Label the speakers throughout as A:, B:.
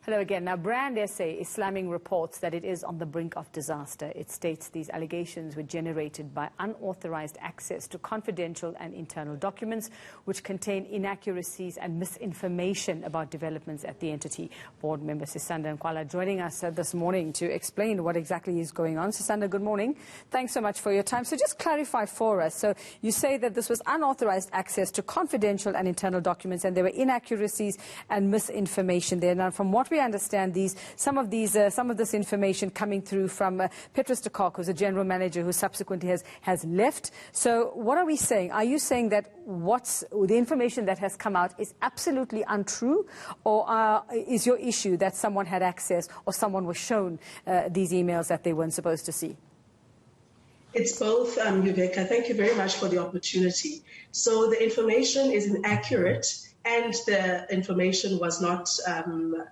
A: Hello again. Now, Brand SA is slamming reports that it is on the brink of disaster. It states these allegations were generated by unauthorized access to confidential and internal documents which contain inaccuracies and misinformation about developments at the entity. Board member Sisanda and Nkoala joining us this morning to explain what exactly is going on. Sisanda, good morning. Thanks so much for your time. So just clarify for us. So you say that this was unauthorized access to confidential and internal documents and there were inaccuracies and misinformation there. Now, from what we understand, some of this information coming through from Petrus de Kock, who's a general manager who subsequently has left. So what are we saying? Are you saying that the information that has come out is absolutely untrue, or is your issue that someone had access or someone was shown these emails that they weren't supposed to see?
B: It's both, Uveka. Thank you very much for the opportunity. So the information is inaccurate and the information was not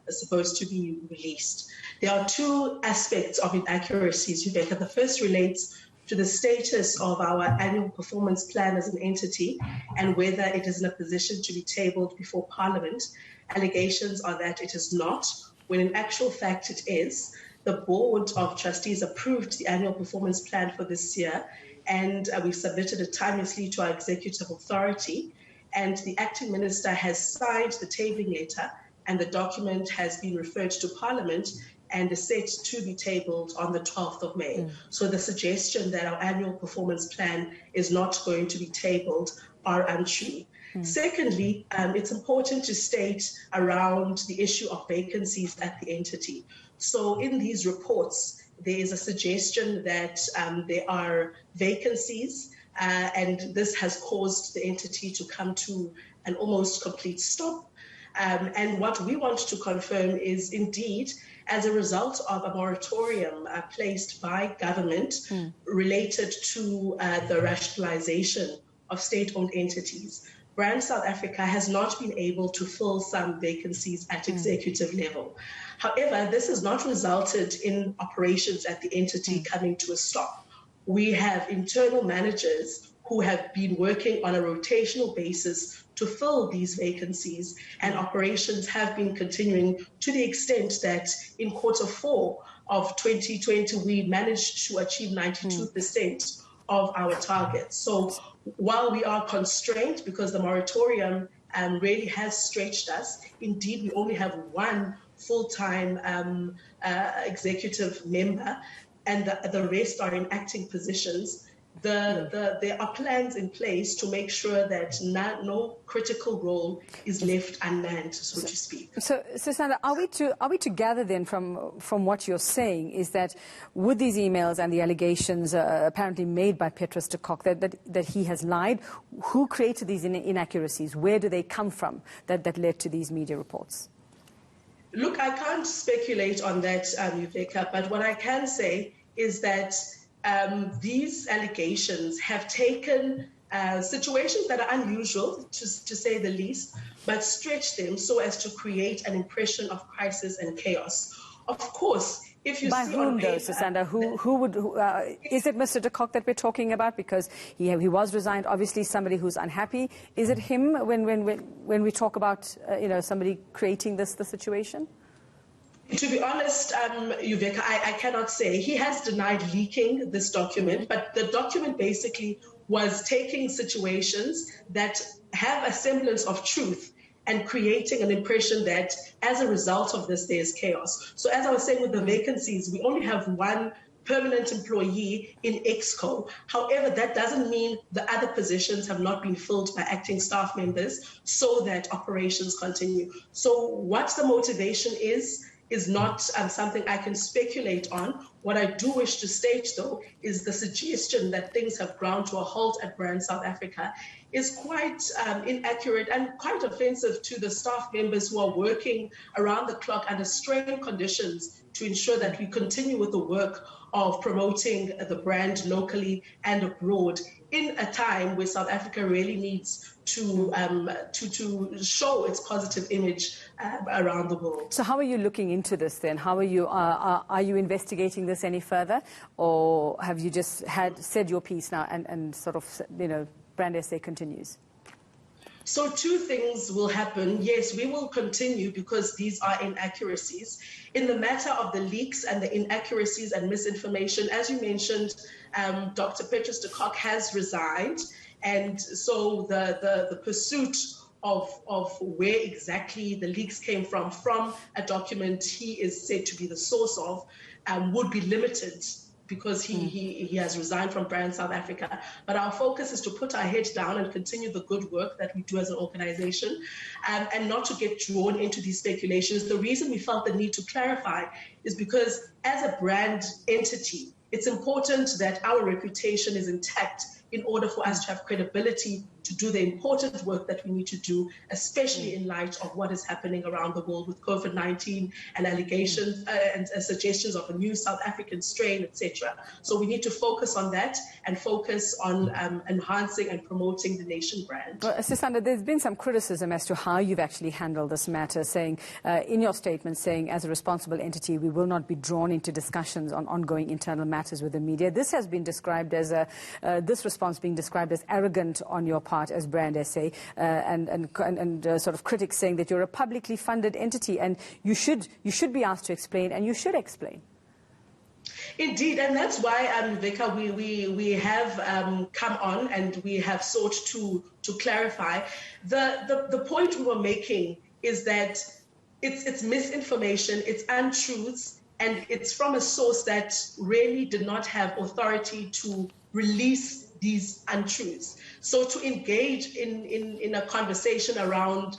B: supposed to be released. There are two aspects of inaccuracies, Uveka. The first relates to the status of our annual performance plan as an entity and whether it is in a position to be tabled before Parliament. Allegations are that it is not, when in actual fact it is. The Board of Trustees approved the annual performance plan for this year, and we submitted it timelessly to our executive authority. And the acting minister has signed the tabling letter, and the document has been referred to Parliament and is set to be tabled on the 12th of May. So the suggestion that our annual performance plan is not going to be tabled are untrue. Secondly, it's important to state around the issue of vacancies at the entity. So in these reports, there is a suggestion that there are vacancies, and this has caused the entity to come to an almost complete stop. And what we want to confirm is indeed, as a result of a moratorium placed by government related to the rationalization of state-owned entities, Brand South Africa has not been able to fill some vacancies at executive level. However, this has not resulted in operations at the entity coming to a stop. We have internal managers who have been working on a rotational basis to fill these vacancies, and operations have been continuing to the extent that in Q4 of 2020, we managed to achieve 92% of our targets. So while we are constrained because the moratorium really has stretched us, indeed, we only have one full-time executive member, and the rest are in acting positions. There are plans in place to make sure that no critical role is left unmanned, so to speak.
A: So, Sisanda, are we to gather then from what you're saying is that with these emails and the allegations apparently made by Petrus de Kock that he has lied, who created these inaccuracies? Where do they come from that led to these media reports?
B: Look, I can't speculate on that, Uveka, but what I can say is that these allegations have taken situations that are unusual, to say the least, but stretched them so as to create an impression of crisis and chaos. Of course, if you
A: by
B: see
A: whom,
B: on paper,
A: though, Sisanda? Is it Mr. de Kock that we're talking about? Because he was resigned. Obviously, somebody who's unhappy. Is it him when we talk about somebody creating the situation?
B: To be honest, Uveka, I cannot say. He has denied leaking this document, but the document basically was taking situations that have a semblance of truth and creating an impression that as a result of this, there's chaos. So as I was saying with the vacancies, we only have one permanent employee in EXCO. However, that doesn't mean the other positions have not been filled by acting staff members so that operations continue. So what the motivation is not something I can speculate on. What I do wish to state, though, is the suggestion that things have ground to a halt at Brand South Africa is quite inaccurate and quite offensive to the staff members who are working around the clock under strained conditions to ensure that we continue with the work of promoting the brand locally and abroad in a time where South Africa really needs to show its positive image around the world.
A: So how are you looking into this then? How are you investigating this any further, or have you just said your piece now and sort of Brand SA continues?
B: So two things will happen. Yes, we will continue because these are inaccuracies. In the matter of the leaks and the inaccuracies and misinformation, as you mentioned, Dr. Petrus de Kock has resigned. And so the pursuit of where exactly the leaks came from a document he is said to be the source of, would be limited because he has resigned from Brand South Africa. But our focus is to put our head down and continue the good work that we do as an organization, and not to get drawn into these speculations. The reason we felt the need to clarify is because as a brand entity, it's important that our reputation is intact in order for us to have credibility to do the important work that we need to do, especially in light of what is happening around the world with COVID-19 and allegations and suggestions of a new South African strain, etc. So we need to focus on that and focus on enhancing and promoting the nation brand.
A: Well, Sisanda, there's been some criticism as to how you've actually handled this matter, saying in your statement, saying as a responsible entity, we will not be drawn into discussions on ongoing internal matters with the media. This has been described as this response being described as arrogant on your part as Brand SA, and sort of critics saying that you're a publicly funded entity and you should be asked to explain, and you should explain.
B: Indeed, and that's why, Uveka, we have come on and we have sought to clarify. The point we were making is that it's misinformation, it's untruths, and it's from a source that really did not have authority to release these untruths. So to engage in a conversation around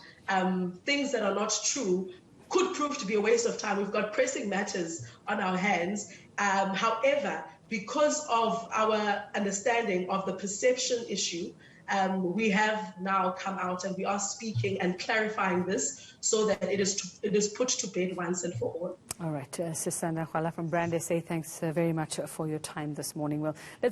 B: things that are not true could prove to be a waste of time. We've got pressing matters on our hands. However, because of our understanding of the perception issue, we have now come out and we are speaking and clarifying this so that it is put to bed once and for all.
A: All right, Sisanda Nkoala from Brand SA, thanks very much for your time this morning. Well, let's